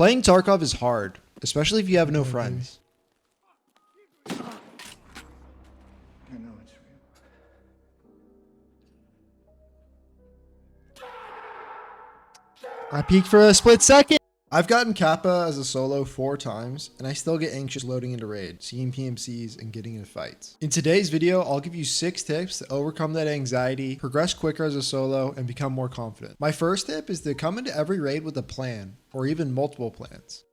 Playing Tarkov is hard, especially if you have no friends. I know it's real. I peeked for a split second. I've gotten Kappa as a solo 4 times, and I still get anxious loading into raid, seeing PMCs, and getting into fights. In today's video, I'll give you 6 tips to overcome that anxiety, progress quicker as a solo, and become more confident. My first tip is to come into every raid with a plan, or even multiple plans.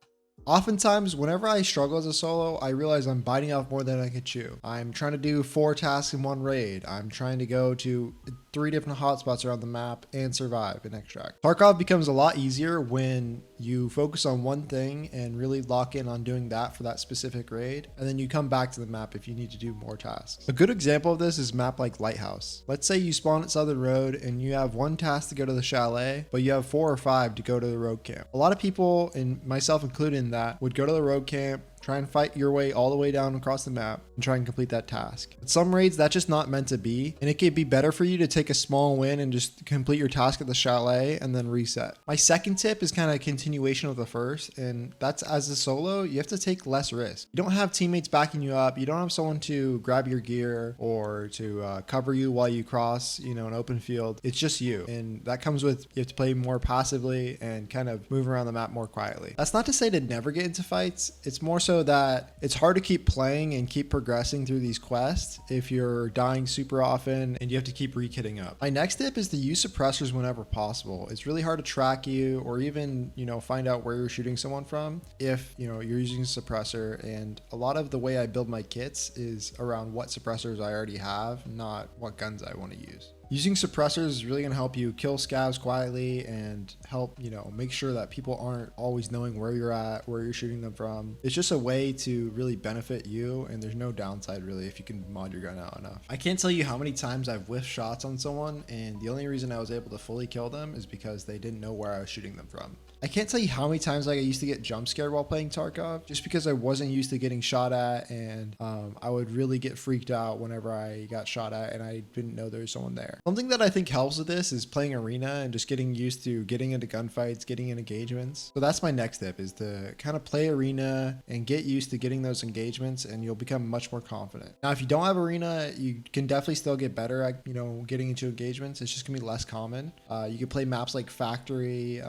Oftentimes, whenever I struggle as a solo, I realize I'm biting off more than I can chew. I'm trying to do 4 tasks in one raid. I'm trying to go to 3 different hotspots around the map and survive and extract. Tarkov becomes a lot easier when you focus on one thing and really lock in on doing that for that specific raid, and then you come back to the map if you need to do more tasks. A good example of this is a map like Lighthouse. Let's say you spawn at Southern Road and you have 1 task to go to the chalet, but you have 4 or 5 to go to the road camp. A lot of people, and myself included in that, would go to the road camp, try and fight your way all the way down across the map and try and complete that task. But some raids, that's just not meant to be, and it could be better for you to take a small win and just complete your task at the chalet and then reset. My second tip is kind of a continuation of the first, and that's as a solo, you have to take less risk. You don't have teammates backing you up. You don't have someone to grab your gear or to cover you while you cross, an open field. It's just you, and that comes with you have to play more passively and kind of move around the map more quietly. That's not to say to never get into fights. It's more so that it's hard to keep playing and keep progressing through these quests if you're dying super often and you have to keep re-kitting up. My next tip is to use suppressors whenever possible. It's really hard to track you or even, find out where you're shooting someone from if, you're using a suppressor, and a lot of the way I build my kits is around what suppressors I already have, not what guns I want to use. Using suppressors is really going to help you kill scavs quietly and help, make sure that people aren't always knowing where you're at, where you're shooting them from. It's just a way to really benefit you, and there's no downside really if you can mod your gun out enough. I can't tell you how many times I've whiffed shots on someone, and the only reason I was able to fully kill them is because they didn't know where I was shooting them from. I can't tell you how many times I used to get jump scared while playing Tarkov just because I wasn't used to getting shot at, and I would really get freaked out whenever I got shot at and I didn't know there was someone there. Something that I think helps with this is playing arena and just getting used to getting into gunfights, getting in engagements. So that's my next tip, is to kind of play arena and get used to getting those engagements, and you'll become much more confident. Now, if you don't have arena, you can definitely still get better at, getting into engagements. It's just gonna be less common. You can play maps like Factory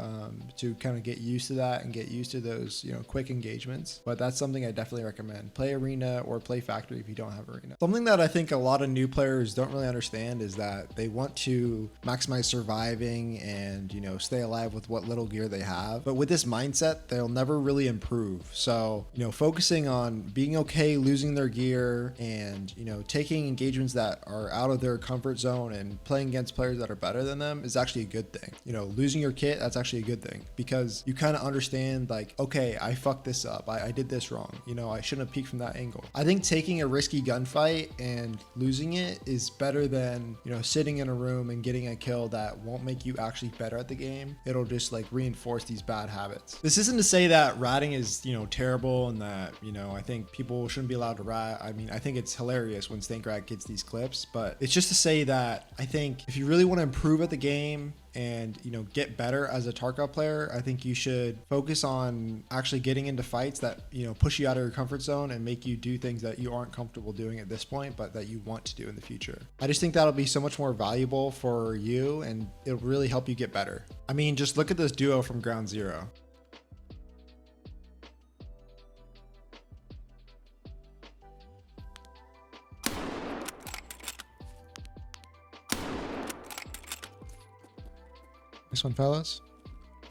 to kind of get used to that and get used to those, quick engagements. But that's something I definitely recommend. Play arena or play Factory if you don't have arena. Something that I think a lot of new players don't really understand is that they want to maximize surviving and, stay alive with what little gear they have. But with this mindset, they'll never really improve. So, focusing on being okay losing their gear and, taking engagements that are out of their comfort zone and playing against players that are better than them is actually a good thing. Losing your kit, that's actually a good thing, because you kind of understand, like, okay, I fucked this up. I did this wrong. I shouldn't have peeked from that angle. I think taking a risky gunfight and losing it is better than, sitting in a room and getting a kill that won't make you actually better at the game. It'll just reinforce these bad habits. This isn't to say that ratting is, terrible and that, I think people shouldn't be allowed to rat. I mean, I think it's hilarious when Stankrad gets these clips, but it's just to say that I think if you really want to improve at the game and get better as a Tarkov player, I think you should focus on actually getting into fights that push you out of your comfort zone and make you do things that you aren't comfortable doing at this point but that you want to do in the future. I just think that'll be so much more valuable for you, and it'll really help you get better. I mean, just look at this duo from Ground Zero. Nice one, fellas.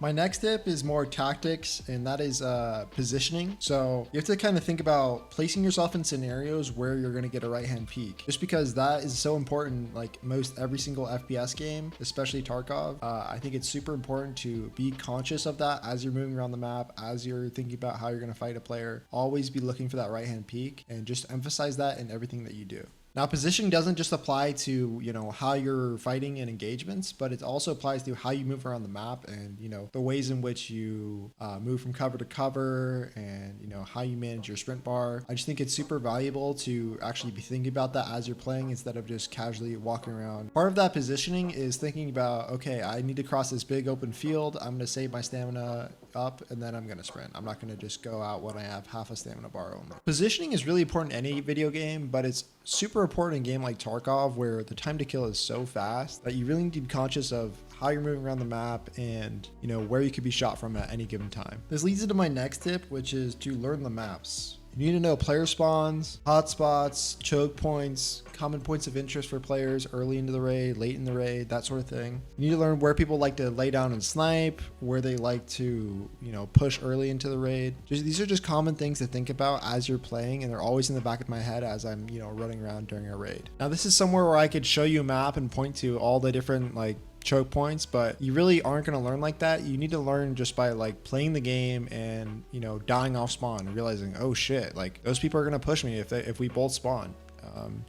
My next tip is more tactics, and that is positioning. So you have to kind of think about placing yourself in scenarios where you're going to get a right-hand peek, just because that is so important. Like most every single FPS game, especially Tarkov, I think it's super important to be conscious of that as you're moving around the map, as you're thinking about how you're going to fight a player. Always be looking for that right-hand peek, and just emphasize that in everything that you do. Now, positioning doesn't just apply to, how you're fighting in engagements, but it also applies to how you move around the map and, the ways in which you move from cover to cover and, how you manage your sprint bar. I just think it's super valuable to actually be thinking about that as you're playing instead of just casually walking around. Part of that positioning is thinking about, okay, I need to cross this big open field. I'm going to save my stamina up, and then I'm going to sprint. I'm not going to just go out when I have half a stamina bar only. Positioning is really important in any video game, but it's super important in a game like Tarkov where the time to kill is so fast that you really need to be conscious of how you're moving around the map and, you know, where you could be shot from at any given time. This leads into my next tip, which is to learn the maps. You need to know player spawns, hotspots, choke points, common points of interest for players early into the raid, late in the raid, that sort of thing. You need to learn where people like to lay down and snipe, where they like to, you know, push early into the raid. These are just common things to think about as you're playing, and they're always in the back of my head as I'm, you know, running around during a raid. Now, this is somewhere where I could show you a map and point to all the different, like, choke points, but you really aren't going to learn like that. You need to learn just by like playing the game and, you know, dying off spawn and realizing, oh shit, like those people are going to push me if we both spawn.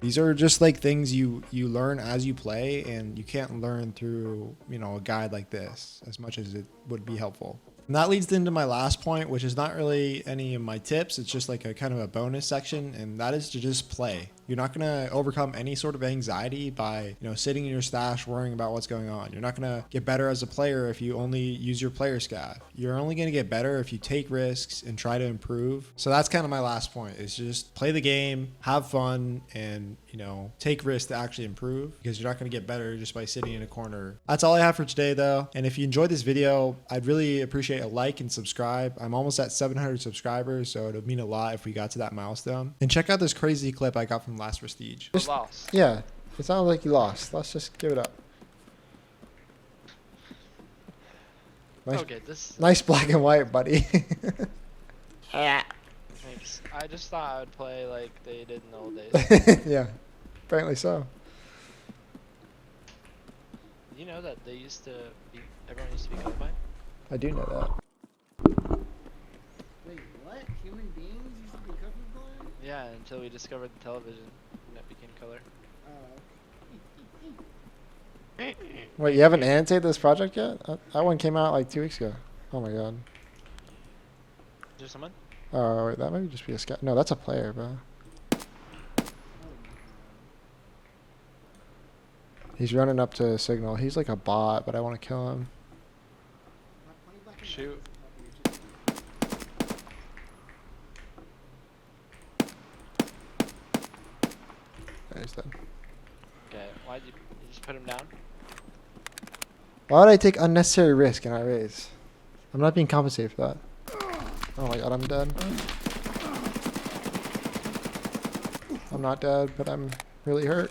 These are just like things you learn as you play, and you can't learn through, you know, a guide like this as much as it would be helpful. And that leads into my last point, which is not really any of my tips. It's just like a kind of a bonus section, and that is to just play. You're not going to overcome any sort of anxiety by, you know, sitting in your stash worrying about what's going on. You're not going to get better as a player if you only use your player scav. You're only going to get better if you take risks and try to improve. So that's kind of my last point, is just play the game, have fun, and, you know, take risks to actually improve, because you're not going to get better just by sitting in a corner. That's all I have for today though. And if you enjoyed this video, I'd really appreciate a like and subscribe. I'm almost at 700 subscribers, so it would mean a lot if we got to that milestone. And check out this crazy clip I got from Last Prestige. Lost. Yeah, it sounds like you lost. Let's just give it up. Nice, Okay, this. nice black and white, buddy. Thanks. I just thought I would play like they did in the old days. Yeah, apparently so. You know that they used to be. Everyone used to be colorblind. I do know that. Wait, what? Human beings used to be colorblind? Yeah, until we discovered the television and it became color. Wait, you haven't annotated this project yet? That one came out like 2 weeks ago. Oh my god. Is there someone? Oh wait, that might just be a scout. No, that's a player, bro. He's running up to signal. He's like a bot, but I want to kill him. Shoot. Yeah, he's dead. Okay, why'd you just put him down? Why would I take unnecessary risk in our raise? I'm not being compensated for that. Oh my god, I'm dead. I'm not dead, but I'm really hurt.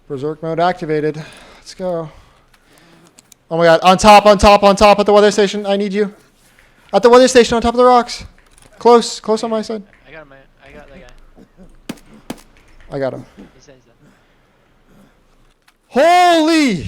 Berserk mode activated. Let's go. Oh my god, on top at the weather station. I need you. At the weather station on top of the rocks. Close on my side. I got him. I got that guy. I got him. He says that. Holy!